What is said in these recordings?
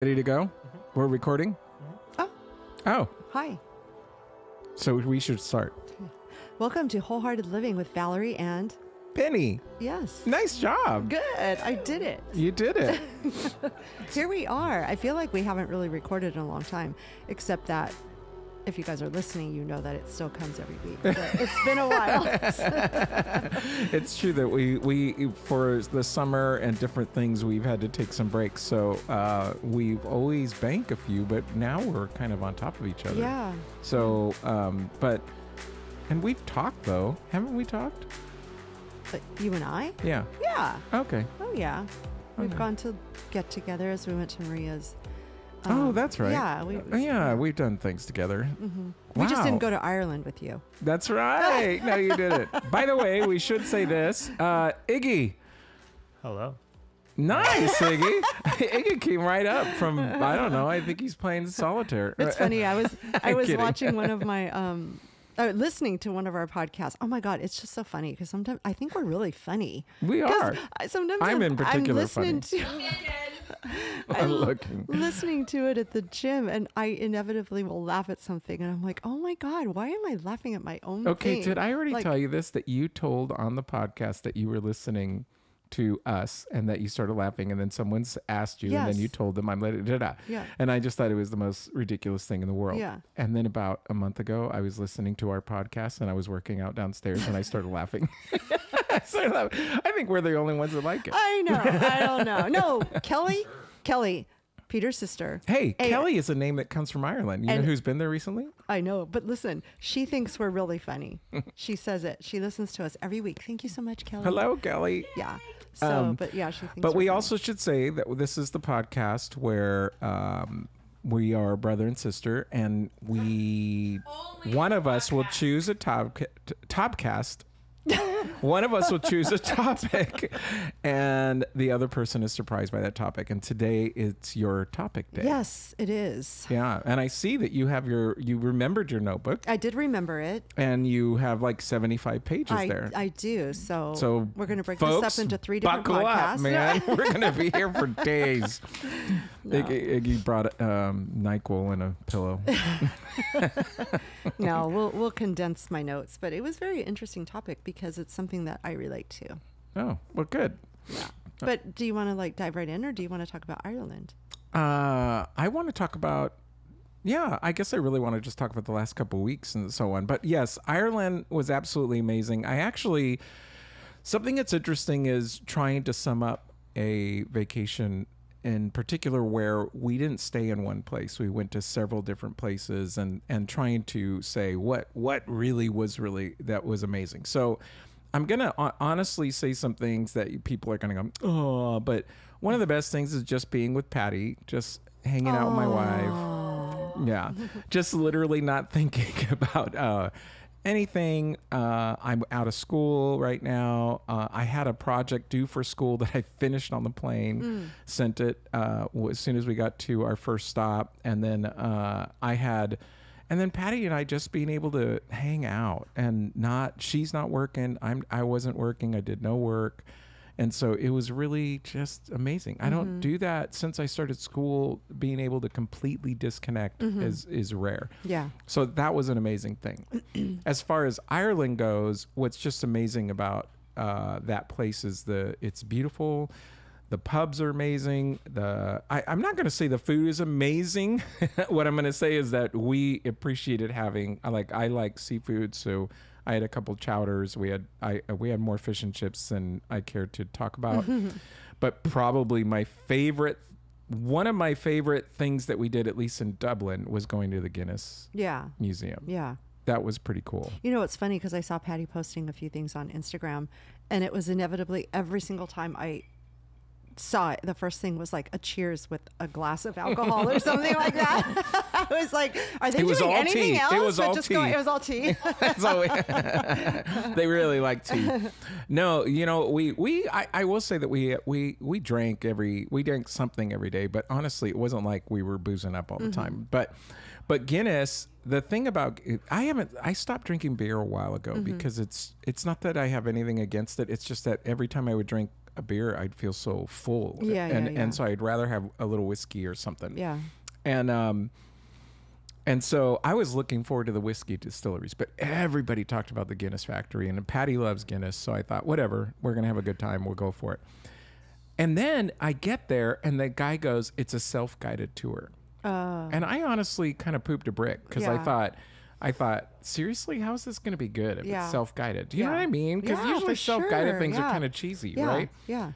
Ready to go? We're recording? Oh. Hi. So we should start. Welcome to Wholehearted Living with Valerie and... Penny. Yes. Nice job. Good. I did it. You did it. Here we are. I feel like we haven't really recorded in a long time, except that if you guys are listening, you know that it still comes every week. But it's been a while. It's true that we for the summer and different things, we've had to take some breaks. So we've always banked a few, but now we're kind of on top of each other. Yeah. So, and we've talked though, haven't we talked? But you and I? Yeah. Yeah. Okay. Oh, yeah. We've gone to get together as we went to Maria's. Oh, that's right. Yeah. We've done things together. Mm-hmm. Wow. We just didn't go to Ireland with you. That's right. No, you did it. By the way, we should say this. Iggy. Hello. Nice, Iggy. Iggy came right up from, I don't know, I think he's playing solitaire. It's funny. I was kidding. watching one of my, listening to one of our podcasts. Oh my God, it's just so funny because sometimes I think we're really funny. We are. Sometimes I'm in particular listening funny. I'm listening to it at the gym, and I inevitably will laugh at something, and I'm like, "Oh my God, why am I laughing at my own Okay, thing?" did I already tell you this, that you told on the podcast that you were listening to us and that you started laughing, and then someone's asked you, and then Yes. you told them I'm letting it out. Yeah. And I just thought it was the most ridiculous thing in the world. Yeah. And then about a month ago, I was listening to our podcast and I was working out downstairs and I started laughing. I think we're the only ones that like it. I know. I don't know. No, Kelly, Peter's sister. Hey, Kelly is a name that comes from Ireland. You know And- who's been there recently? I know, but listen, she thinks we're really funny. She says it. She listens to us every week. Thank you so much, Kelly. Hello, Kelly. Yeah. So, but yeah, she thinks. But we we're also should say that this is the podcast where we are brother and sister, and one of us will choose a topcast. One of us will choose a topic, and the other person is surprised by that topic. And today it's your topic day. Yes, it is. Yeah, and I see that you have you remembered your notebook. I did remember it. And you have like 75 pages there. I do. So we're going to break this folks, up into 3 different buckle podcasts. up, man. We're going to be here for days. No. Iggy brought NyQuil and a pillow. No, we'll condense my notes, but it was a very interesting topic because it's something that I relate to. Oh, well, good. Yeah. But do you want to dive right in, or do you want to talk about Ireland? I want to talk about, I guess I really want to just talk about the last couple of weeks and so on. But yes, Ireland was absolutely amazing. Something that's interesting is trying to sum up a vacation in particular where we didn't stay in one place. We went to several different places and trying to say what really was that was amazing. So I'm going to honestly say some things that people are going to go, oh, but one of the best things is just being with Patty, just hanging out with my wife. Yeah. Just literally not thinking about anything. I'm out of school right now. I had a project due for school that I finished on the plane, sent it as soon as we got to our first stop. And then and then Patty and I just being able to hang out and she's not working. I wasn't working. I did no work. And so it was really just amazing. I don't do that since I started school. Being able to completely disconnect is rare. Yeah. So that was an amazing thing. As far as Ireland goes, what's just amazing about that place is it's beautiful. The pubs are amazing. I'm not going to say the food is amazing. What I'm going to say is that we appreciated having. I like seafood, so I had a couple chowders. We had more fish and chips than I cared to talk about. But probably one of my favorite things that we did, at least in Dublin, was going to the Guinness Museum. Yeah. That was pretty cool. You know, it's funny because I saw Patty posting a few things on Instagram, and it was inevitably every single time I saw it, the first thing was like a cheers with a glass of alcohol or something like that. I was like, are they doing anything else? It was all tea. It was all tea. So they really like tea. No, I will say that we drank something every day, but honestly, it wasn't like we were boozing up all the time. But Guinness, the thing about I stopped drinking beer a while ago because it's not that I have anything against it. It's just that every time I would drink a beer, I'd feel so full. Yeah, and so I'd rather have a little whiskey or something. Yeah. And so I was looking forward to the whiskey distilleries, but everybody talked about the Guinness factory, and Patty loves Guinness. So I thought, whatever, we're going to have a good time. We'll go for it. And then I get there and the guy goes, it's a self-guided tour. And I honestly kind of pooped a brick because I thought, seriously, how is this going to be good if it's self-guided? Do you know what I mean? Because usually self-guided things are kind of cheesy, right? Yeah.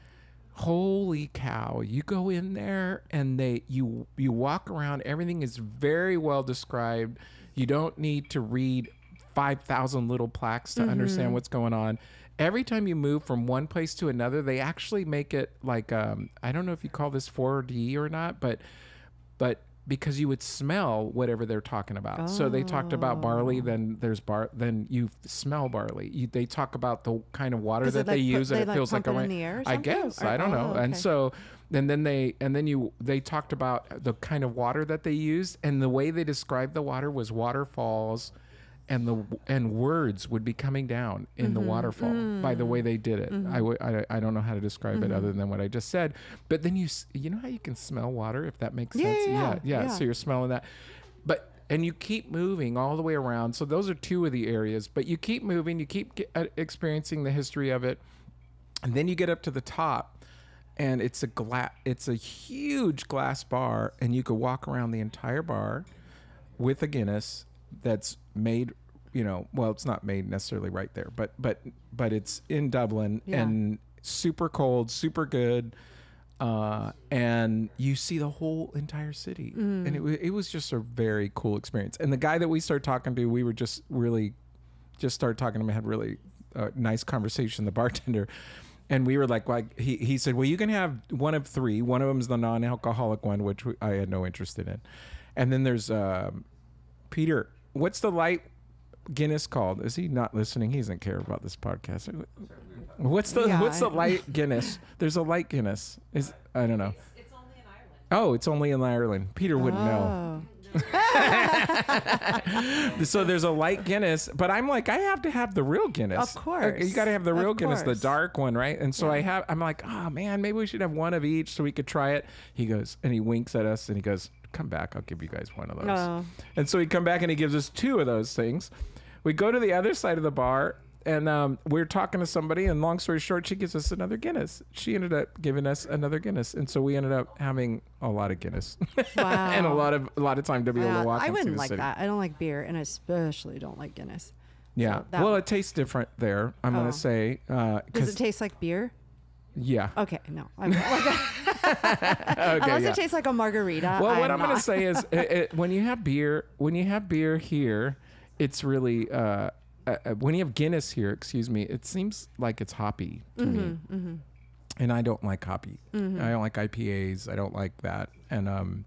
Holy cow. You go in there and you walk around. Everything is very well described. You don't need to read 5,000 little plaques to understand what's going on. Every time you move from one place to another, they actually make it like, I don't know if you call this 4D or not, but because you would smell whatever they're talking about. So they talked about barley, then then you smell barley. They talk about the kind of water that they use, and it feels like a rain. In the air or I guess I don't know. Okay. And so then they talked about the kind of water that they used, and the way they described the water was waterfalls, and words would be coming down in the waterfall by the way they did it. I don't know how to describe it other than what I just said. But then you know how you can smell water, if that makes sense. Yeah. So you're smelling that, and you keep moving all the way around. So those are two of the areas. But you keep moving, you keep experiencing the history of it, and then you get up to the top, and it's a huge glass bar, and you could walk around the entire bar with a Guinness that's made, well, it's not made necessarily right there, but it's in Dublin and super cold, super good, and you see the whole entire city, and it was just a very cool experience. And the guy that we started talking to, we were just started talking to him, had really nice conversation, the bartender. And we were like he said, well, you can have one of three. One of them is the non-alcoholic one, which I had no interest in. And then there's Peter. What's the light Guinness called? Is he not listening? He doesn't care about this podcast. What's the light Guinness? There's a light Guinness. I don't know. It's only in Ireland. Oh, it's only in Ireland. Peter wouldn't know. So there's a light Guinness, but I'm like, I have to have the real Guinness. Of course. You got to have the real Guinness, the course. dark one, right? And so I'm like, oh man, maybe we should have one of each so we could try it. He goes, and he winks at us and he goes, come back, I'll give you guys one of those. Oh. And so he come back and he gives us two of those things. We go to the other side of the bar, and we're talking to somebody, and long story short, she gives us another Guinness. She ended up giving us another Guinness, and so we ended up having a lot of Guinness. Wow. And a lot of time to be able to walk I and see wouldn't the like city. that. I don't like beer, and I especially don't like Guinness. Yeah. So that Well, would- it tastes different there, I'm going to say. Does it taste like beer? Yeah. Okay, no. I'm not like that. Okay, Unless yeah. it tastes like a margarita. Well, what I'm going to not. say is when you have beer here, it's really when you have Guinness here, it seems like it's hoppy to me. And I don't like hoppy. I don't like IPAs. I don't like that. And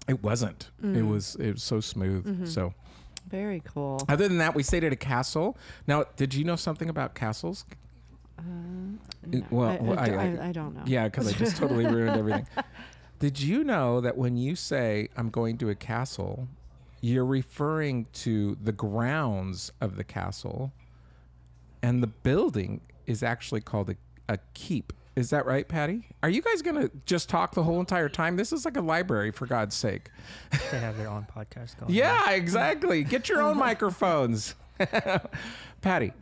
it wasn't. It was so smooth. So Very cool. other than that, we stayed at a castle. Now, did you know something about castles? No, I don't know. Yeah, because I just totally ruined everything. Did you know that when you say I'm going to a castle, you're referring to the grounds of the castle, and the building is actually called a keep. Is that right, Patty? Are you guys going to just talk the whole entire time? This is like a library, for God's sake. They have their own podcast going. Yeah, exactly. Get your own microphones. Patty,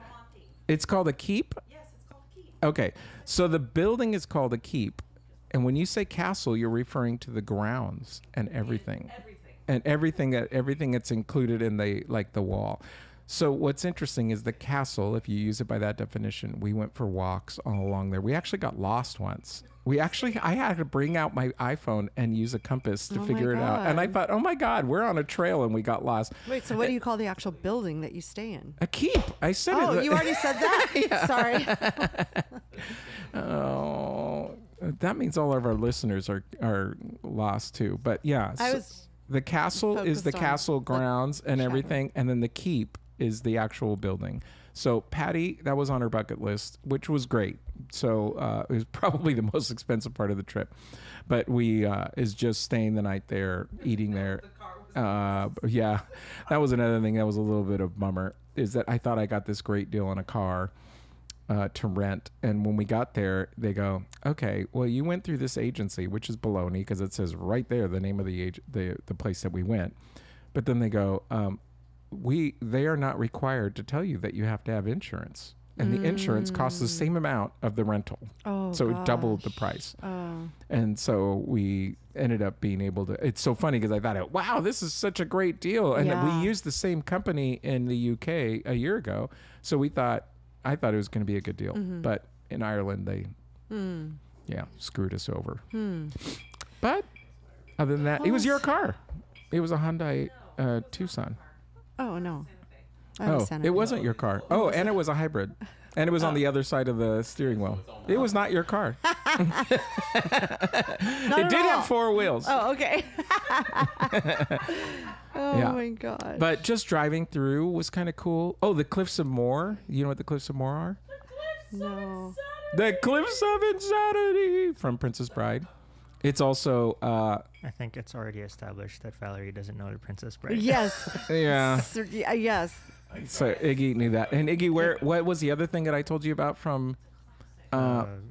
it's called a keep? Yes, it's called Keep. Okay, so the building is called a keep, and when you say castle, you're referring to the grounds and everything, and everything that's included in the wall. So what's interesting is the castle. If you use it by that definition, we went for walks all along there. We actually got lost once. I had to bring out my iPhone and use a compass to figure it out. And I thought, oh my God, we're on a trail and we got lost. Wait, so what do you call the actual building that you stay in? A keep. I said it. Oh, you already said that? Sorry. Oh, that means all of our listeners are lost too. But yeah, the castle is the focused on castle grounds and shadow. everything, and then the keep is the actual building. So Patty, that was on her bucket list, which was great. So it was probably the most expensive part of the trip, but we is just staying the night there, eating there. Yeah, that was another thing that was a little bit of bummer, is that I thought I got this great deal on a car, to rent. And when we got there, they go, okay, well, you went through this agency, which is baloney because it says right there the name of the place that we went. But then they go, they are not required to tell you that you have to have insurance. And the insurance costs the same amount of the rental. Oh, so gosh. it doubled the price. Oh. And so we ended up being able to, it's so funny because I thought, wow, this is such a great deal. And Yeah. we used the same company in the UK a year ago. So I thought it was going to be a good deal. But in Ireland, they, screwed us over. But other than that, it was your car. It was a Hyundai Tucson. Oh, no. It wasn't your car. Oh, and it was a hybrid. And it was on the other side of the steering wheel. It was not your car. It did have 4 wheels. Oh, okay. Oh, Yeah. my God. But just driving through was kind of cool. Oh, the Cliffs of Moher. You know what the Cliffs of Moher are? No. The Cliffs of Insanity from Princess Bride. It's also, I think it's already established that Valerie doesn't know the Princess Bride. Yes. yeah. Yes. So Iggy knew that. And Iggy, what was the other thing that I told you about from?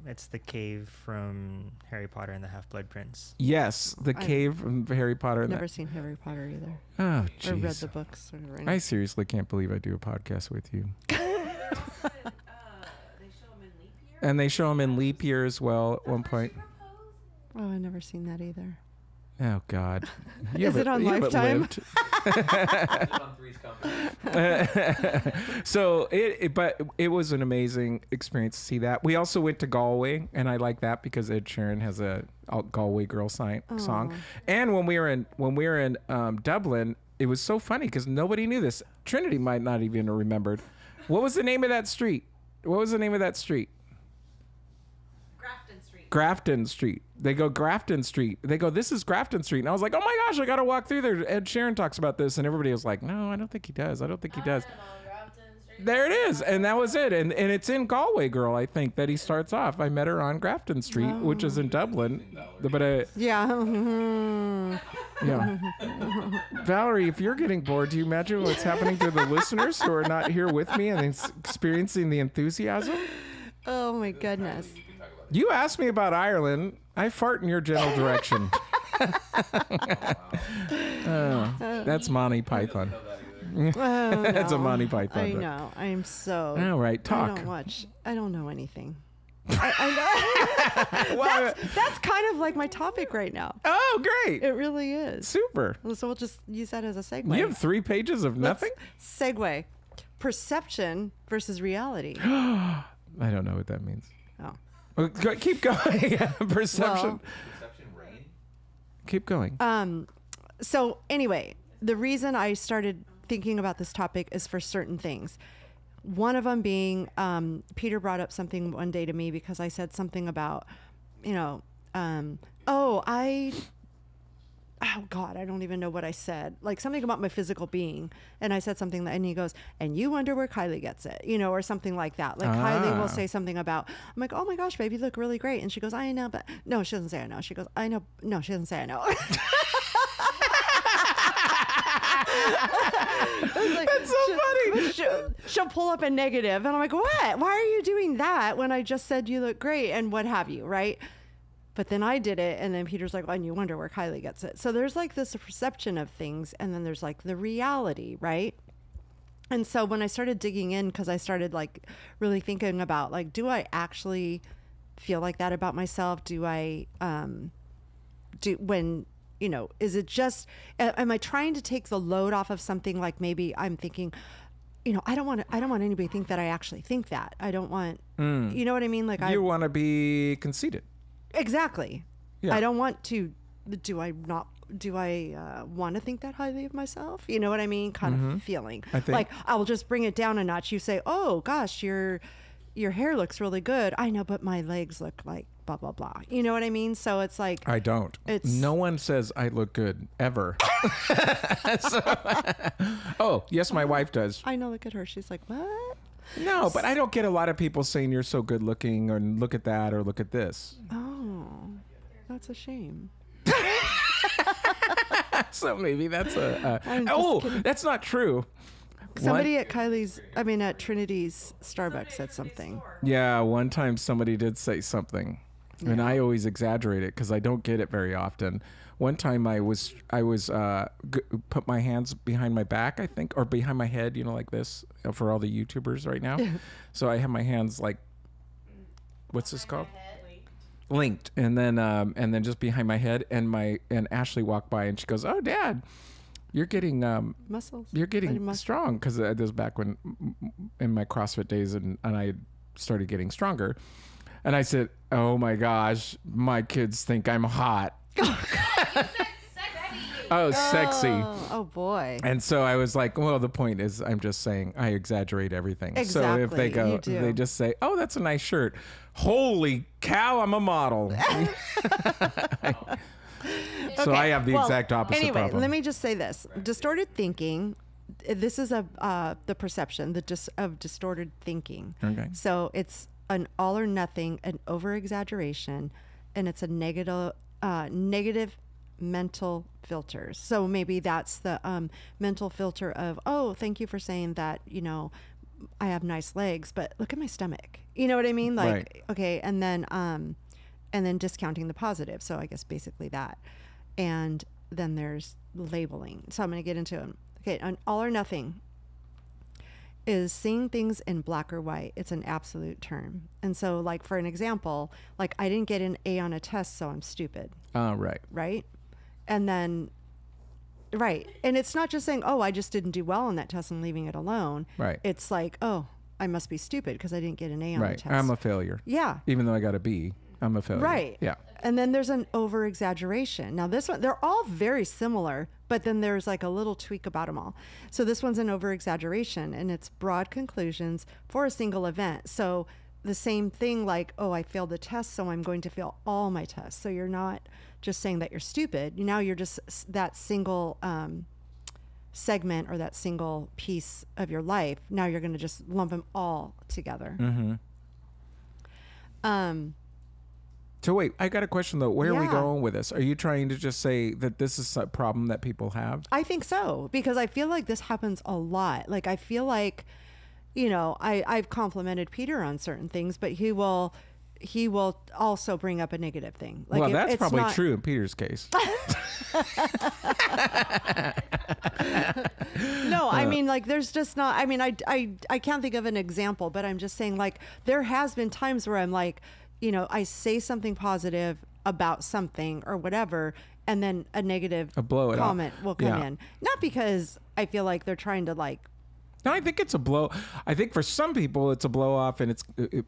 It's the cave from Harry Potter and the Half-Blood Prince. Yes, the cave from Harry Potter. I've never seen Harry Potter either. Oh, Or read jeez. the books. Or anything. I seriously can't believe I do a podcast with you. And they show him in leap year as well at one point. Oh, I've never seen that either. Oh God! Is it on you haven't Lifetime? lived. So but it was an amazing experience to see that. We also went to Galway, and I like that because Ed Sheeran has a Galway Girl song. And when we were in Dublin, it was so funny because nobody knew this. Trinity might not even have remembered. What was the name of that street? Grafton Street. They go Grafton Street. They go, this is Grafton Street. And I was like, oh my gosh, I got to walk through there. Ed Sheeran talks about this. And everybody was like, no, I don't think he does. There it is. And that was it. And it's in Galway Girl, I think, that he starts off. I met her on Grafton Street, which is in Dublin. But Yeah. yeah. Valerie, if you're getting bored, do you imagine what's happening to the listeners who are not here with me and experiencing the enthusiasm? Oh, my goodness. You asked me about Ireland. I fart in your general direction. That's Monty Python. That's a Monty Python. I know. I am so. All right, talk. I don't know anything. I know. That's kind of like my topic right now. Oh, great. It really is. Super. So we'll just use that as a segue. You have 3 pages of nothing? Segue. Perception versus reality. I don't know what that means. Oh. Keep going. Perception. Keep going. So anyway, the reason I started thinking about this topic is for certain things. One of them being, Peter brought up something one day to me because I said something about, oh God, I don't even know what I said. Like something about my physical being. And I said something and he goes, and you wonder where Kylie gets it, or something like that. Like Kylie will say something about, I'm like, oh my gosh, baby, you look really great. And she goes, I know, but no, she doesn't say I know. She goes, I know. No, she doesn't say I know. Like, that's so funny. She'll pull up a negative and I'm like, what? Why are you doing that when I just said you look great and what have you, right? But then I did it, and then Peter's like, and you wonder where Kylie gets it. So there's like this perception of things, and then there's like the reality, right? And so when I started digging in, because I started like really thinking about like, do I actually feel like that about myself? Do I, is it just, am I trying to take the load off of something? Like maybe I'm thinking, I don't want anybody to think that I actually think that. I don't want, you know what I mean? Like you want to be conceited. Exactly. Yeah. I don't want to. Do I want to think that highly of myself? You know what I mean? Kind of feeling. I think. Like I'll just bring it down a notch. You say, "Oh gosh, your hair looks really good." I know, but my legs look like blah blah blah. You know what I mean? So it's like I don't. No one says I look good ever. Oh yes, my wife does. I know. Look at her. She's like, what? No, but I don't get a lot of people saying you're so good looking or look at that or look at this. Oh, that's a shame. So maybe that's kidding. that's not true. Somebody at at Trinity's Starbucks said something. Yeah, one time somebody did say something, and I always exaggerate it because I don't get it very often. One time I was put my hands behind my back, I think, or behind my head, like this, for all the YouTubers right now. So I have my hands like, what's this called? Linked, and then just behind my head, and Ashley walked by and she goes, "Oh, Dad, you're getting muscles. You're getting strong," because this was back when in my CrossFit days, and I started getting stronger. And I said, "Oh my gosh, my kids think I'm hot." Oh, sexy. Oh boy. And so I was like, well, the point is I'm just saying I exaggerate everything. Exactly. So if they go, they just say, "Oh, that's a nice shirt." Holy cow, I'm a model. So I have the exact opposite anyway, problem. let me just say this. Distorted thinking, this is the perception of distorted thinking. Okay. So it's an all or nothing, an over-exaggeration, and it's a negative mental filters. So maybe that's the mental filter of, oh, thank you for saying that, I have nice legs, but look at my stomach. You know what I mean? Like, right. Okay. And then discounting the positive. So I guess basically that. And then there's labeling. So I'm going to get into them. Okay. An all or nothing is seeing things in black or white. It's an absolute term. And so, like, for an example, like, I didn't get an A on a test, so I'm stupid. Right. Right. And then, right. And it's not just saying, oh, I just didn't do well on that test and leaving it alone. Right. It's like, oh, I must be stupid because I didn't get an A on the test. I'm a failure. Yeah. Even though I got a B, I'm a failure. Right. Yeah. And then there's an over exaggeration. Now this one, they're all very similar, but then there's like a little tweak about them all. So this one's an over exaggeration, and it's broad conclusions for a single event. So the same thing, like, oh, I failed the test, so I'm going to fail all my tests. So you're not just saying that you're stupid. Now you're just that single segment or that single piece of your life. Now you're going to just lump them all together. Mm-hmm. So wait, I got a question though. Where are we going with this? Are you trying to just say that this is a problem that people have? I think so, because I feel like this happens a lot. Like, I feel like, I've complimented Peter on certain things, but he will also bring up a negative thing. Like, well, that's probably true in Peter's case. No, I mean, like, there's just not, I mean, I can't think of an example, but I'm just saying, like, there has been times where I'm like, I say something positive about something or whatever, and then a negative comment will come in. Not because I feel like they're trying to, like, no, I think it's a blow. I think for some people it's a blow off, and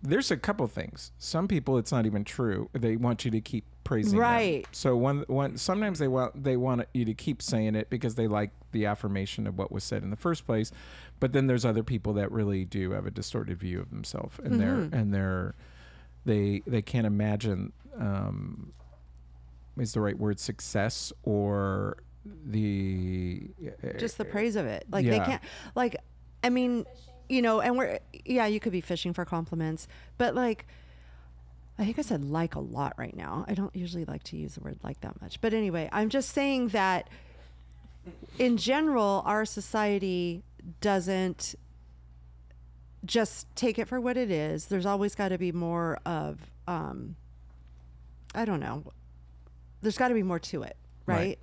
there's a couple things. Some people it's not even true. They want you to keep praising them. So sometimes they want you to keep saying it because they like the affirmation of what was said in the first place. But then there's other people that really do have a distorted view of themselves, and they can't imagine is the right word, success, or just the praise of it. Like, they can't, like, I mean, and you could be fishing for compliments, but, like, I think I said like a lot right now. I don't usually like to use the word like that much, but anyway, I'm just saying that in general, our society doesn't just take it for what it is. There's always got to be more of, I don't know. There's got to be more to it, right?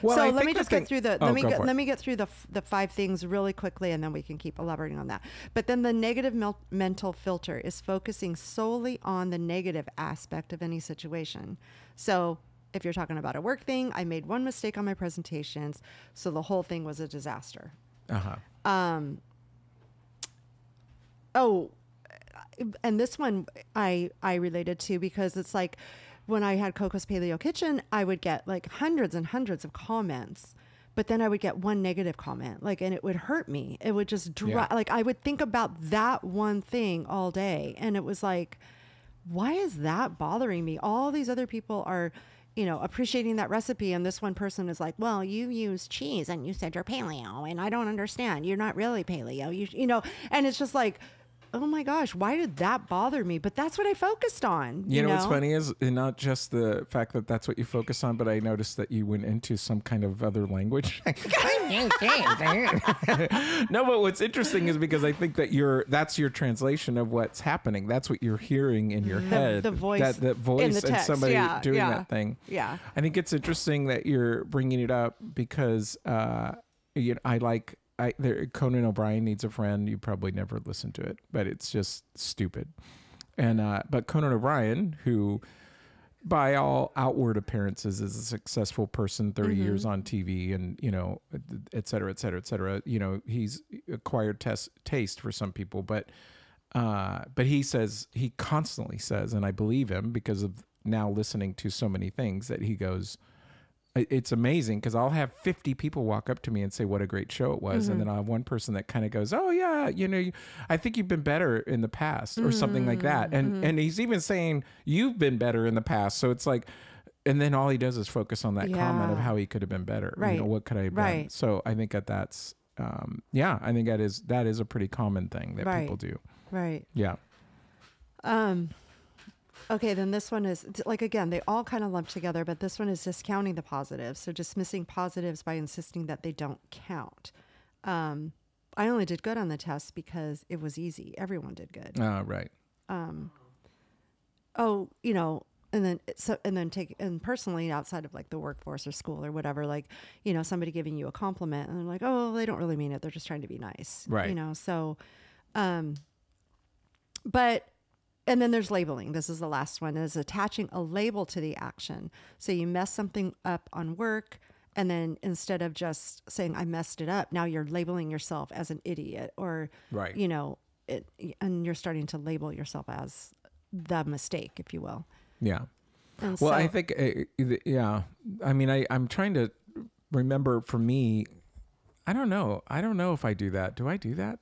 Well, so let me just get through let me get through the 5 things really quickly, and then we can keep elaborating on that. But then the negative mental filter is focusing solely on the negative aspect of any situation. So if you're talking about a work thing, I made one mistake on my presentations, so the whole thing was a disaster. Oh, and this one I related to, because it's like, when I had Coco's Paleo Kitchen, I would get like hundreds and hundreds of comments, but then I would get one negative comment, like, and it would hurt me. It would just like, I would think about that one thing all day. And it was like, why is that bothering me? All these other people are, appreciating that recipe. And this one person is like, well, you use cheese and you said you're paleo, and I don't understand. You're not really paleo. And it's just like, oh my gosh, why did that bother me? But that's what I focused on. You know what's funny is not just the fact that that's what you focus on, but I noticed that you went into some kind of other language. No, but what's interesting is because I think that that's your translation of what's happening. That's what you're hearing in your head. The voice, that voice in the text. and somebody doing yeah. that thing. Yeah. I think it's interesting that you're bringing it up because you know, Conan O'Brien Needs a Friend. You probably never listened to it, but it's just stupid. And but Conan O'Brien, who by all outward appearances is a successful person, 30 years on TV, and you know, et cetera, et cetera, et cetera. You know, he's acquired taste for some people, but he constantly says, and I believe him because of now listening to so many things, that he goes, it's amazing because I'll have 50 people walk up to me and say what a great show it was. And then I'll have one person that kind of goes, oh yeah, you know, I think you've been better in the past or something like that. And he's even saying you've been better in the past. So it's like, and then all he does is focus on that comment of how he could have been better. Right. You know, what could I have done? So I think that's, I think that is a pretty common thing that people do. Right. Yeah. Okay, then this one is like, again, they all kind of lump together, but this one is discounting the positives. So dismissing positives by insisting that they don't count. I only did good on the test because it was easy. Everyone did good. Right. Oh, you know, and personally outside of like the workforce or school or whatever, like, you know, somebody giving you a compliment and they're like, oh, they don't really mean it. They're just trying to be nice. Right. You know, so, and then there's labeling. This is the last one, is attaching a label to the action. So you mess something up on work, and then instead of just saying, I messed it up, now you're labeling yourself as an idiot or, right. you know, and you're starting to label yourself as the mistake, if you will. Yeah. And Well, so, I think, yeah. I mean, I'm trying to remember for me, I don't know. I don't know if I do that. Do I do that?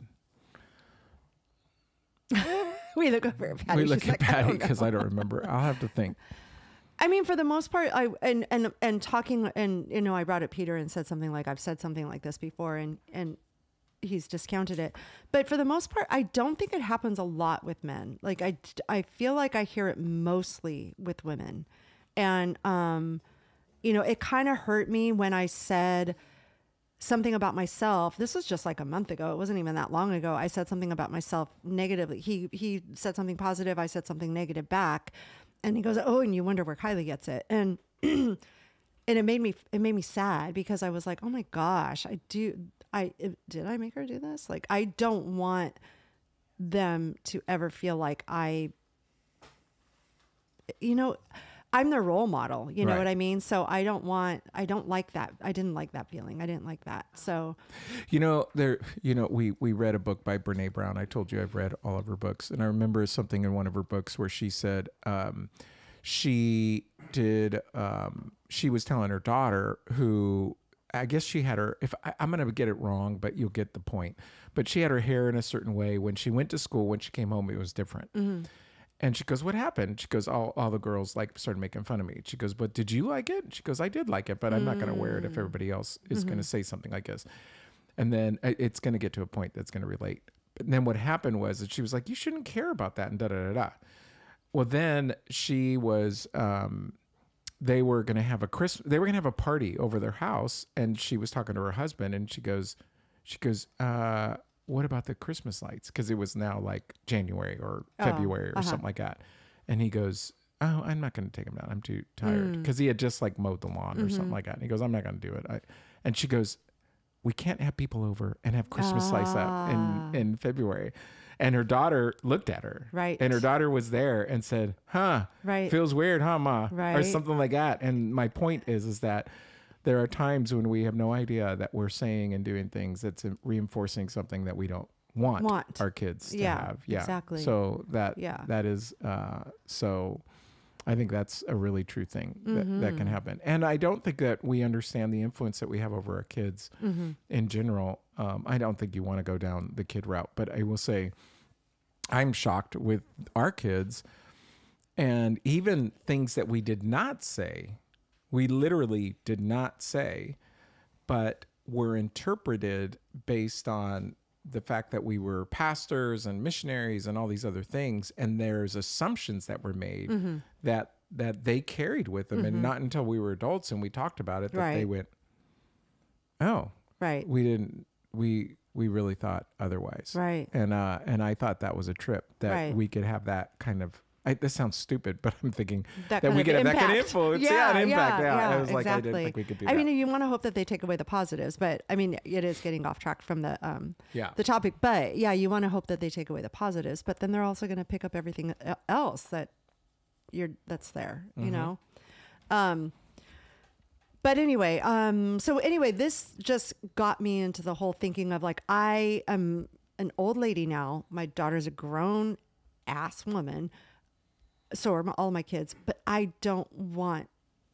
we look over at Patty. We look She's at like, Patty because I don't remember. I'll have to think. I mean, for the most part, and talking, and you know, I brought up Peter and said something like, I've said something like this before, and he's discounted it. But for the most part, I don't think it happens a lot with men. Like I feel like I hear it mostly with women, and you know, it kind of hurt me when I said something about myself. This was just like a month ago. It wasn't even that long ago. I said something about myself negatively. He said something positive. I said something negative back. And he goes, oh, and you wonder where Kylie gets it. And and it made me sad because I was like, oh my gosh, did I make her do this? Like, I don't want them to ever feel like you know, I'm their role model, you know Right. what I mean? So I don't like that. I didn't like that feeling. I didn't like that. So, You know, we read a book by Brene Brown. I told you I've read all of her books, and I remember something in one of her books where she said she was telling her daughter, who I guess she had her, I'm going to get it wrong, but you'll get the point. But she had her hair in a certain way. When she went to school, when she came home, it was different. mm-hmm. And she goes, what happened? She goes, all the girls like started making fun of me. She goes, but did you like it? She goes, I did like it, but I'm not going to wear it if everybody else is going to say something like this. And then it's going to get to a point that's going to relate. But then what happened was that she was like, you shouldn't care about that, and da-da-da-da. Well, then she was, they were going to have a party over their house. And she was talking to her husband, and she goes, what about the Christmas lights? Because it was now like January or February or something like that. And he goes, oh, I'm not going to take them down. I'm too tired. Because he had just like mowed the lawn or something like that. And he goes, I'm not going to do it. And she goes, we can't have people over and have Christmas lights up in February. And her daughter looked at her. Right. And her daughter was there and said, huh, Right. feels weird, huh, Ma? Right. Or something like that. And my point is that there are times when we have no idea that we're saying and doing things that's reinforcing something that we don't want our kids to have. Yeah, exactly. So that is, so I think that's a really true thing that can happen. And I don't think that we understand the influence that we have over our kids in general. I don't think you want to go down the kid route, but I will say I'm shocked with our kids, and even things that we did not say. We literally did not say, but were interpreted based on the fact that we were pastors and missionaries and all these other things, and there's assumptions that were made that they carried with them, and not until we were adults and we talked about it that they went, oh, Right. we didn't, we really thought otherwise. Right. And I thought that was a trip that we could have that kind of, this sounds stupid, but I'm thinking that we could have that kind of influence. Yeah, an impact. Yeah, I was like, I didn't think we could do that. I mean, you want to hope that they take away the positives, but I mean, it is getting off track from the topic. But yeah, you want to hope that they take away the positives, but then they're also going to pick up everything else that's there, you know? But anyway, so anyway, this just got me into the whole thinking of like, I am an old lady now. My daughter's a grown ass woman. So are all my kids, but I don't want,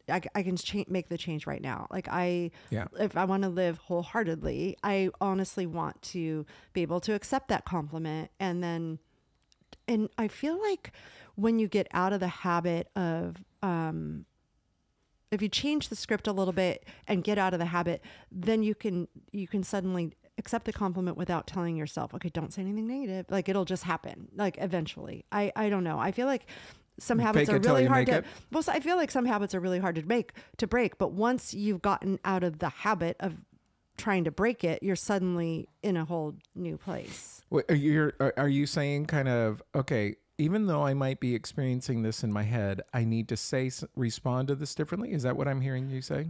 I can make the change right now. Like if I want to live wholeheartedly, I honestly want to be able to accept that compliment. And I feel like when you get out of the habit of, if you change the script a little bit and get out of the habit, then you can suddenly accept the compliment without telling yourself, okay, don't say anything negative. Like it'll just happen. Like eventually, I don't know. I feel like some habits are really hard to, well, I feel like some habits are really hard to break, but once you've gotten out of the habit of trying to break it, you're suddenly in a whole new place. Well, are you saying kind of, okay, even though I might be experiencing this in my head, I need to respond to this differently? Is that what I'm hearing you say?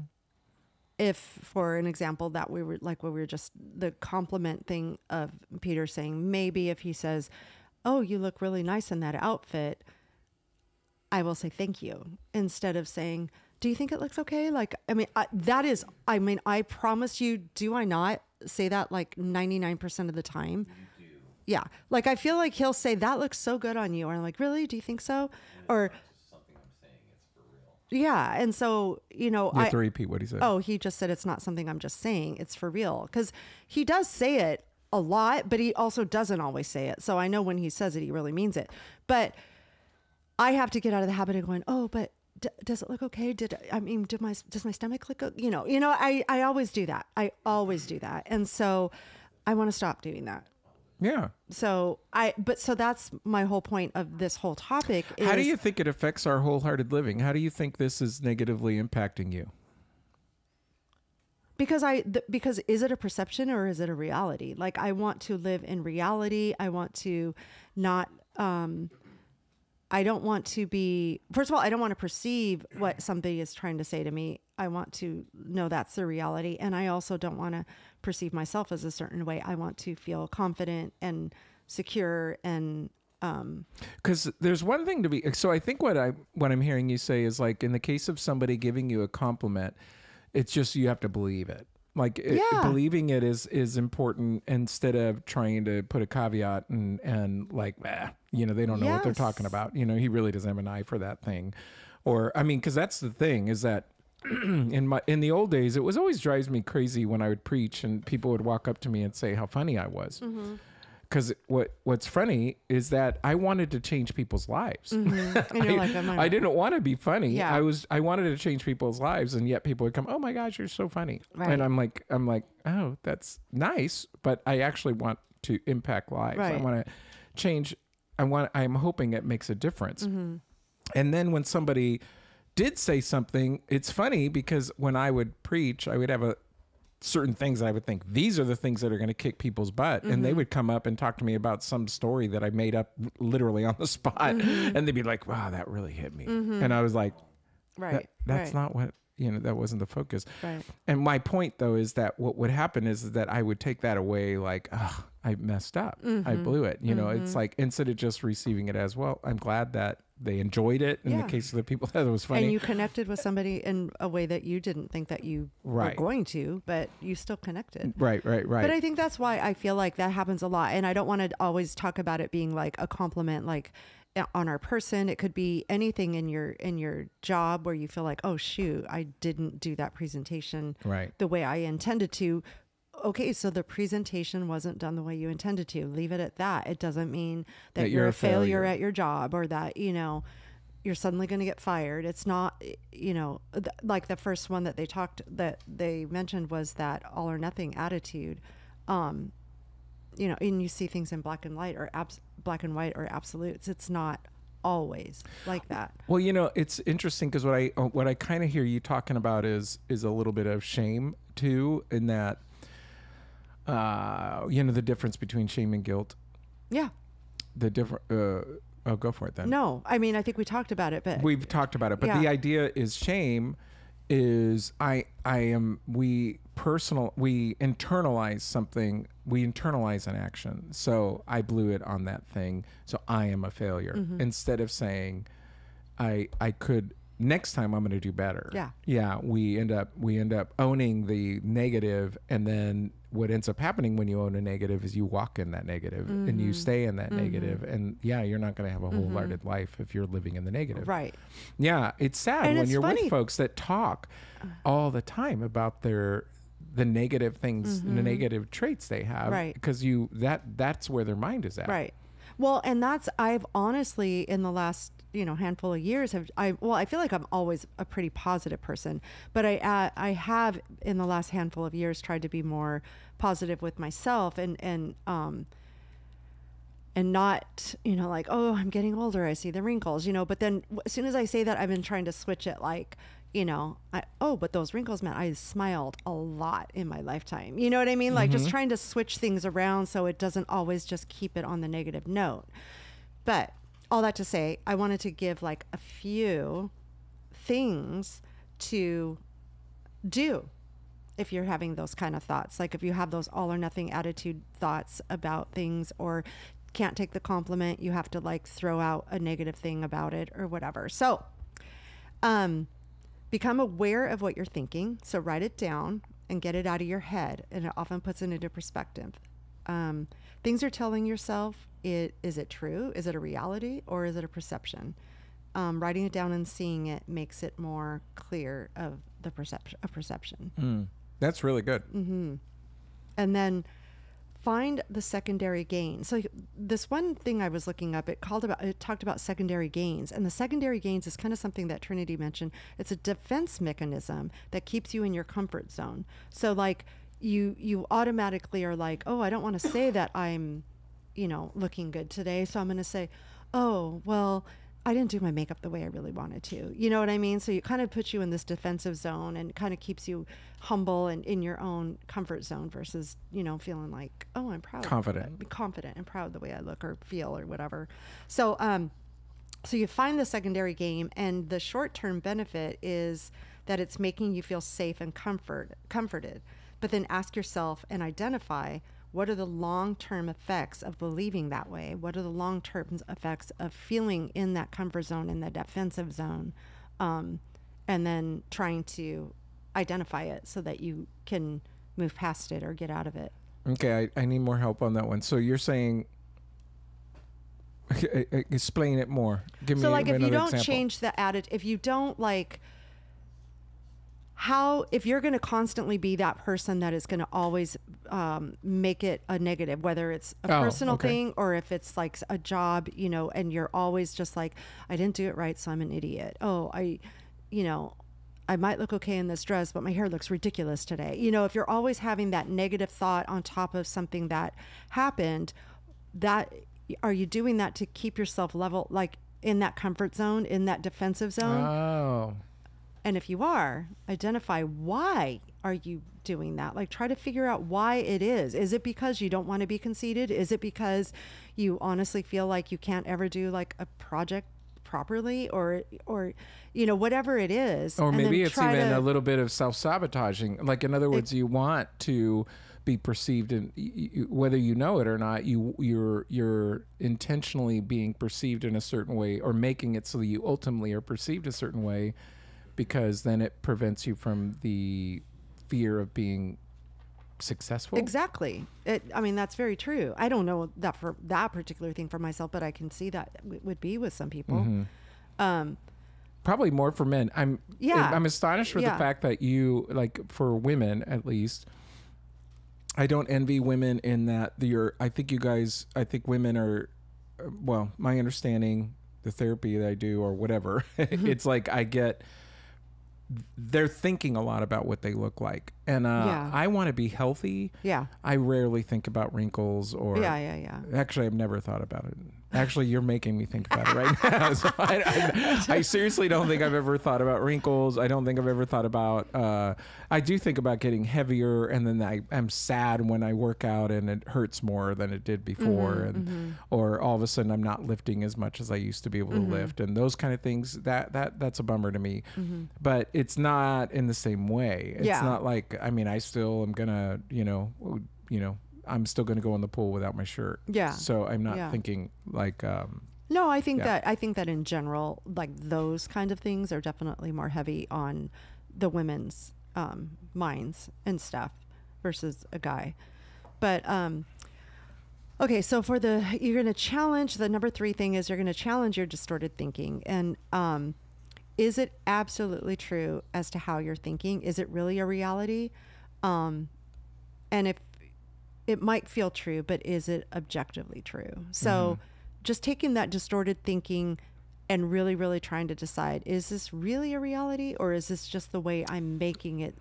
If, for an example, that we were just the compliment thing of Peter saying, maybe if he says, oh, you look really nice in that outfit, I will say thank you instead of saying, do you think it looks okay? Like, I mean, I promise you, do I not say that like 99% of the time? You do. Yeah. Like, I feel like he'll say, that looks so good on you. Or I'm like, really? Do you think so? Or something I'm saying, it's for real. Yeah. And so, you know, you have to repeat what he said. Oh, he just said, it's not something I'm just saying. It's for real. Because he does say it a lot, but he also doesn't always say it. So I know when he says it, he really means it. But I have to get out of the habit of going, oh, but does it look okay? Does my stomach look, I always do that. And so I want to stop doing that. Yeah. So that's my whole point of this whole topic. How do you think it affects our wholehearted living? How do you think this is negatively impacting you? Because is it a perception or is it a reality? Like, I want to live in reality. I want to not, I don't want to be, first of all, I don't want to perceive what somebody is trying to say to me. I want to know that's the reality. And I also don't want to perceive myself as a certain way. I want to feel confident and secure and, because there's one thing to be, so I think what I'm hearing you say is, like, in the case of somebody giving you a compliment, it's just, you have to believe it. Like, believing it is important, instead of trying to put a caveat and like, they don't know what they're talking about. He really doesn't have an eye for that thing. Or, I mean, because that's the thing, is that in the old days, it was always drives me crazy when I would preach and people would walk up to me and say how funny I was. Mm-hmm. Because what's funny is that I wanted to change people's lives. Mm-hmm. And you're like, I didn't want to be funny. Yeah. I wanted to change people's lives, and yet people would come, oh my gosh, you're so funny. Right. And I'm like, oh, that's nice, but I actually want to impact lives. Right. I want to change. I'm hoping it makes a difference. Mm-hmm. And then when somebody did say something, it's funny because when I would preach, I would have certain things that I would think, these are the things that are going to kick people's butt. Mm-hmm. And they would come up and talk to me about some story that I made up literally on the spot. Mm-hmm. And they'd be like, wow, that really hit me. Mm-hmm. And I was like, that's not what, that wasn't the focus. Right. And my point, though, is that what would happen is that I would take that away like, oh, I messed up. Mm-hmm. I blew it. It's like, instead of just receiving it as, well, I'm glad that they enjoyed it. In the case of the people that it was funny. And you connected with somebody in a way that you didn't think that you were going to, but you still connected. Right. But I think that's why I feel like that happens a lot. And I don't want to always talk about it being like a compliment, like on our person. It could be anything in your job where you feel like, oh shoot, I didn't do that presentation the way I intended to. Okay, so the presentation wasn't done the way you intended to. Leave it at that. It doesn't mean that you're a failure at your job, or that, you're suddenly going to get fired. It's not, like the first one that they mentioned was that all or nothing attitude. you know, and you see things in black and white or black and white or absolutes. It's not always like that. Well, you know, it's interesting because what I kind of hear you talking about is a little bit of shame too, in that, you know, the difference between shame and guilt. Yeah. The different. Oh, go for it then. No, I mean, I think we talked about it, but We've talked about it, but the idea is shame is we internalize something, we internalize an action. So I blew it on that thing, so I am a failure. Instead of saying I could, next time I'm going to do better. Yeah, we end up owning the negative, and then what ends up happening when you own a negative is you walk in that negative and you stay in that negative, and you're not going to have a wholehearted life if you're living in the negative. Right. Yeah, it's sad And when it's you're funny. with folks that talk all the time about the negative things, the negative traits they have, Right. because that's where their mind is at. Right. Well, and I've honestly in the last, you know, handful of years I feel like I'm always a pretty positive person, but I have in the last handful of years tried to be more positive with myself and not, you know, like, oh, I'm getting older, I see the wrinkles, you know, but then as soon as I say that, I've been trying to switch it, like, you know, but those wrinkles, man, I smiled a lot in my lifetime. You know what I mean? Like just trying to switch things around so it doesn't always just keep it on the negative note. But all that to say, I wanted to give like a few things to do if you're having those kind of thoughts. Like if you have those all or nothing attitude thoughts about things, or can't take the compliment, you have to like throw out a negative thing about it or whatever. So, become aware of what you're thinking. So write it down and get it out of your head. And it often puts it into perspective. Things you're telling yourself, is it true? Is it a reality, or is it a perception? Writing it down and seeing it makes it more clear of the perception. That's really good. And then find the secondary gain. So this one thing I was looking up, it talked about secondary gains, and the secondary gains is kind of something that Trinity mentioned. It's a defense mechanism that keeps you in your comfort zone. So like you automatically are like, oh, I don't want to say that I'm, you know, looking good today. So I'm going to say, oh, well, I didn't do my makeup the way I really wanted to. You know what I mean? So it kind of puts you in this defensive zone and kind of keeps you humble and in your own comfort zone versus, you know, feeling like, oh, I'm proud. Confident. Be confident and proud of the way I look or feel or whatever. So, so you find the secondary game, and the short-term benefit is that it's making you feel safe and comforted. But then ask yourself and identify, what are the long-term effects of believing that way? What are the long-term effects of feeling in that comfort zone, in the defensive zone? And then trying to identify it so that you can move past it or get out of it. Okay, I need more help on that one. So you're saying, explain it more. Give me so like if you don't example. change the attitude, if you don't like, if you're going to constantly be that person that is going to always make it a negative, whether it's a personal thing or if it's like a job, you know, and you're always just like, I didn't do it right, so I'm an idiot. Oh, you know, I might look okay in this dress, but my hair looks ridiculous today. You know, if you're always having that negative thought on top of something that happened, are you doing that to keep yourself level, like in that comfort zone, in that defensive zone? Oh. And if you are, identify why are you doing that? Like try to figure out why it is. Is it because you don't want to be conceited? Is it because you honestly feel like you can't ever do like a project properly, or you know, whatever it is? Or maybe it's even a little bit of self-sabotaging. Like in other words, you want to be perceived, and whether you know it or not, you're intentionally being perceived in a certain way, or making it so that you ultimately are perceived a certain way, because then it prevents you from the fear of being successful. Exactly. I mean, that's very true. I don't know that for that particular thing for myself, but I can see that it would be with some people. Probably more for men. I'm astonished with the fact that you, like for women at least, I don't envy women in that I think women are, well, my understanding, the therapy that I do or whatever, it's like I get they're thinking a lot about what they look like. And Yeah. I want to be healthy. Yeah. I rarely think about wrinkles or Yeah. actually I've never thought about it. Actually, you're making me think about it right now. So I seriously don't think I've ever thought about wrinkles. I don't think I've ever thought about I do think about getting heavier, and then I'm sad when I work out and it hurts more than it did before, or all of a sudden I'm not lifting as much as I used to be able to lift, and those kind of things. That's a bummer to me. But it's not in the same way. It's not like, I mean, I still am gonna, I'm still gonna go in the pool without my shirt. Yeah. So I'm not thinking like. No, I think that in general, like those kind of things are definitely more heavy on the women's minds and stuff versus a guy. But okay, so you're going to challenge, the number 3 thing is you're going to challenge your distorted thinking. And is it absolutely true as to how you're thinking? Is it really a reality? And if it might feel true, but is it objectively true? So just taking that distorted thinking and really, really trying to decide, is this really a reality, or is this just the way I'm making it?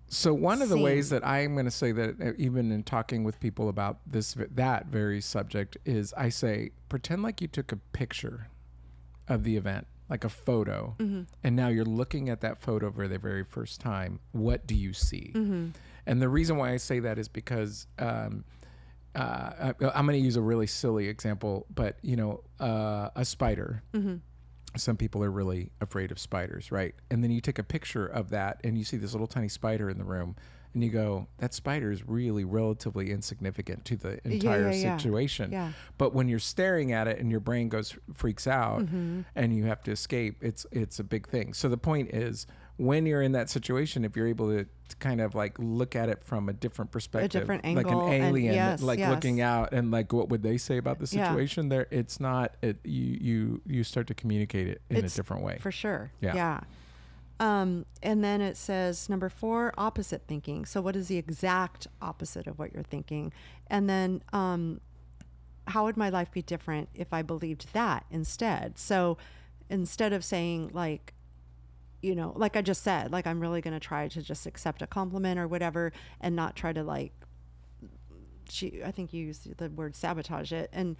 So one of the ways that I'm going to say that, even in talking with people about that very subject, is I say, pretend like you took a picture of the event, like a photo, and now you're looking at that photo for the very first time. What do you see? And the reason why I say that is because I'm going to use a really silly example, but a spider. Some people are really afraid of spiders, right? And then you take a picture of that and you see this little tiny spider in the room, and you go, that spider is really relatively insignificant to the entire situation. Yeah. But when you're staring at it and your brain freaks out and you have to escape, it's a big thing. So the point is, when you're in that situation, if you're able to kind of like look at it from a different perspective, a different angle, like an alien, and looking out and like, what would they say about the situation? There, it's not. You start to communicate it in a different way. For sure. Yeah. And then it says number 4, opposite thinking. So what is the exact opposite of what you're thinking? And then how would my life be different if I believed that instead? So instead of saying like, like I just said, like I'm really going to try to just accept a compliment or whatever, and not try to like, I think you used the word sabotage it. And,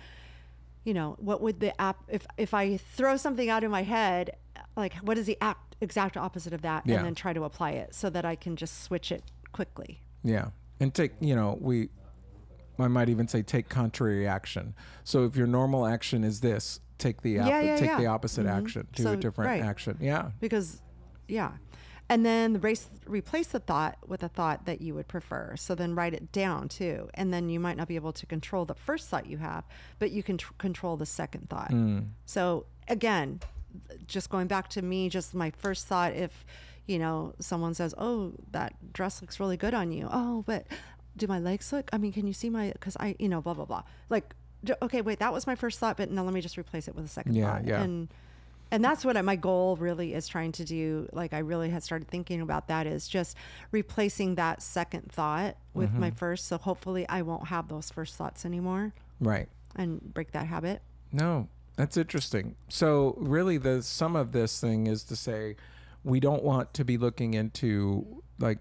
what would the if I throw something out in my head, like what is the exact opposite of that? And then try to apply it so that I can just switch it quickly. Yeah. And take, I might even say take contrary action. So if your normal action is this, take the the opposite action, do a different action. Yeah. Because and then replace the thought with a thought that you would prefer. So then write it down too. And then you might not be able to control the first thought you have, but you can control the second thought. So again, just going back to me, just my first thought, if, someone says, oh, that dress looks really good on you. Oh, but do my legs look? I mean, can you see because I, blah, blah, blah. Like, okay, wait, that was my first thought, but now let me just replace it with a second thought. Yeah. And that's what my goal really is trying to do. Like I really had started thinking about that, is just replacing that second thought with my first. So hopefully I won't have those first thoughts anymore. Right. And break that habit. No, that's interesting. So really the sum of this thing is to say, we don't want to be looking into like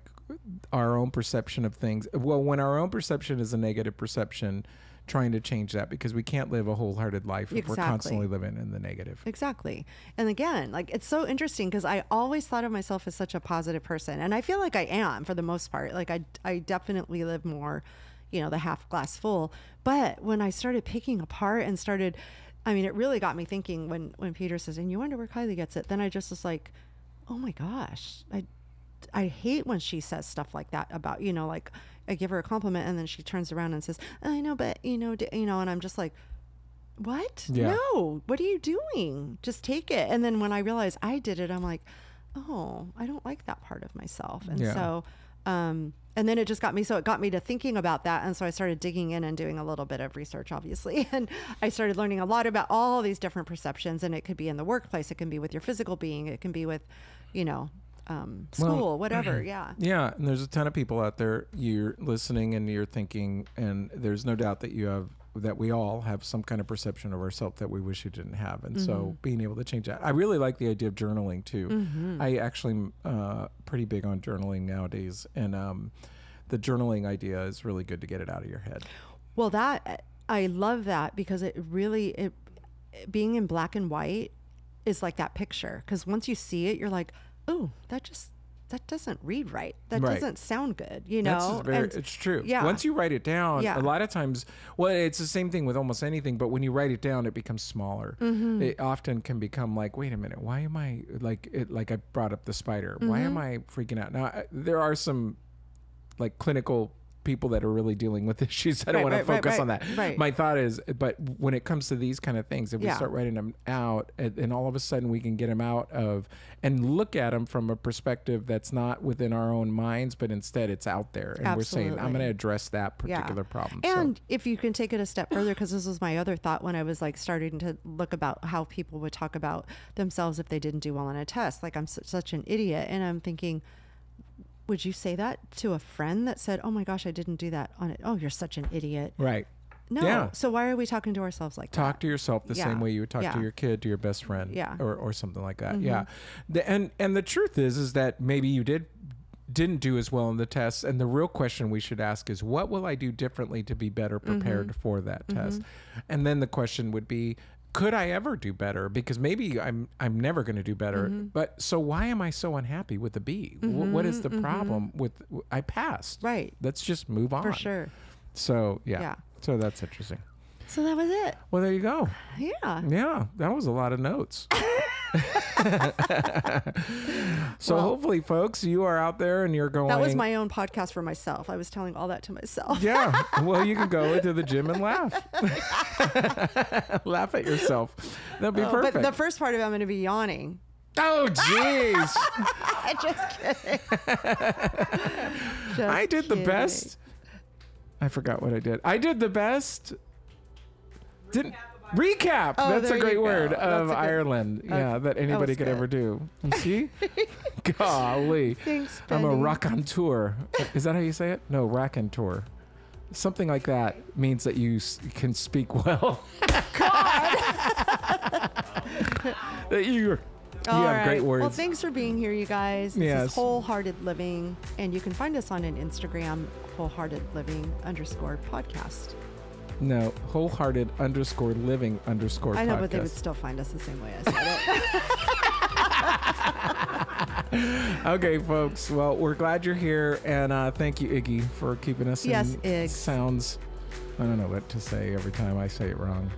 our own perception of things. Well, when our own perception is a negative perception, trying to change that, because we can't live a wholehearted life if we're constantly living in the negative. Exactly. And again, like it's so interesting because I always thought of myself as such a positive person, and I feel like I am for the most part. Like I definitely live more, the half glass full. But when I started picking apart and it really got me thinking when Peter says, and you wonder where Kylie gets it, then I just was like, oh my gosh, I hate when she says stuff like that about, like I give her a compliment and then she turns around and says, I know, but and I'm just like, what? Yeah. No, what are you doing? Just take it. And then when I realized I did it, I'm like, oh, I don't like that part of myself. And so, and then it just got me to thinking about that. And so I started digging in and doing a little bit of research, obviously. And I started learning a lot about all these different perceptions, and it could be in the workplace. It can be with your physical being. It can be with, school, whatever. Yeah. And there's a ton of people out there, you're listening and you're thinking, and there's no doubt that you have that we all have some kind of perception of ourselves that we wish we didn't have. And so being able to change that. I really like the idea of journaling too. I actually am pretty big on journaling nowadays. And the journaling idea is really good to get it out of your head. Well, I love that because it really, being in black and white is like that picture. Because once you see it, you're like, oh, that doesn't read right. That doesn't sound good, you know? It's true. Yeah. Once you write it down, a lot of times, well, it's the same thing with almost anything, but when you write it down, it becomes smaller. It often can become like, wait a minute, why am I, like I brought up the spider. Why am I freaking out? Now, there are some like clinical people that are really dealing with issues. I don't want to focus on that. Right. My thought is, but when it comes to these kind of things, if we start writing them out and all of a sudden we can get them out of and look at them from a perspective that's not within our own minds, but instead it's out there. And we're saying, I'm going to address that particular problem. And if you can take it a step further, because this was my other thought when I was like starting to look about how people would talk about themselves if they didn't do well on a test. Like, I'm such an idiot. And I'm thinking, would you say that to a friend that said, oh my gosh, I didn't do that on it? Oh, you're such an idiot. Right. No. Yeah. So why are we talking to ourselves like that? Talk to yourself the same way you would talk to your kid, to your best friend, or something like that. Yeah. And the truth is that maybe you didn't do as well in the test. And the real question we should ask is, what will I do differently to be better prepared for that test? And then the question would be, could I ever do better? Because maybe I'm never going to do better. But so why am I so unhappy with the B? What is the problem with I passed? Right. Let's just move on. For sure. So yeah. So that's interesting. So that was it. Well, there you go. Yeah. Yeah, that was a lot of notes. So hopefully, folks, you are out there and you're going. That was my own podcast for myself. I was telling all that to myself. Yeah. Well, you can go into the gym and laugh. Laugh at yourself. That'd be perfect. But the first part of it, I'm going to be yawning. Oh, jeez. Just kidding. I did the best. I forgot what I did. I did the best. Recap. Oh, That's a great word That's of a good, Ireland. Yeah, that anybody could ever do. You see? Golly. Thanks, I'm a Benny. raconteur. Is that how you say it? No, raconteur. Something like that means that you can speak well. God. That you All have right. great words. Well, thanks for being here, you guys. This Yes. is Wholehearted Living, and you can find us on an Instagram, wholeheartedliving_podcast. No, wholehearted_living_podcast. I know, but they would still find us the same way I said it. Okay, folks. Well, we're glad you're here, and thank you, Iggy, for keeping us Yes, in Iggs. sounds. I don't know what to say every time I say it wrong.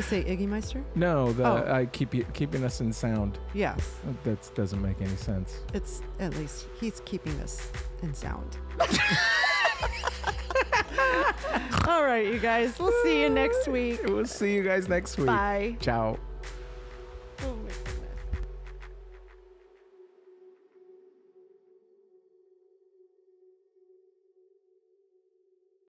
Say Iggy Meister? No, I keeping us in sound. Yes. That doesn't make any sense. It's at least he's keeping us in sound. All right, you guys. We'll see you next week. We'll see you guys next week. Bye. Ciao. Oh my goodness.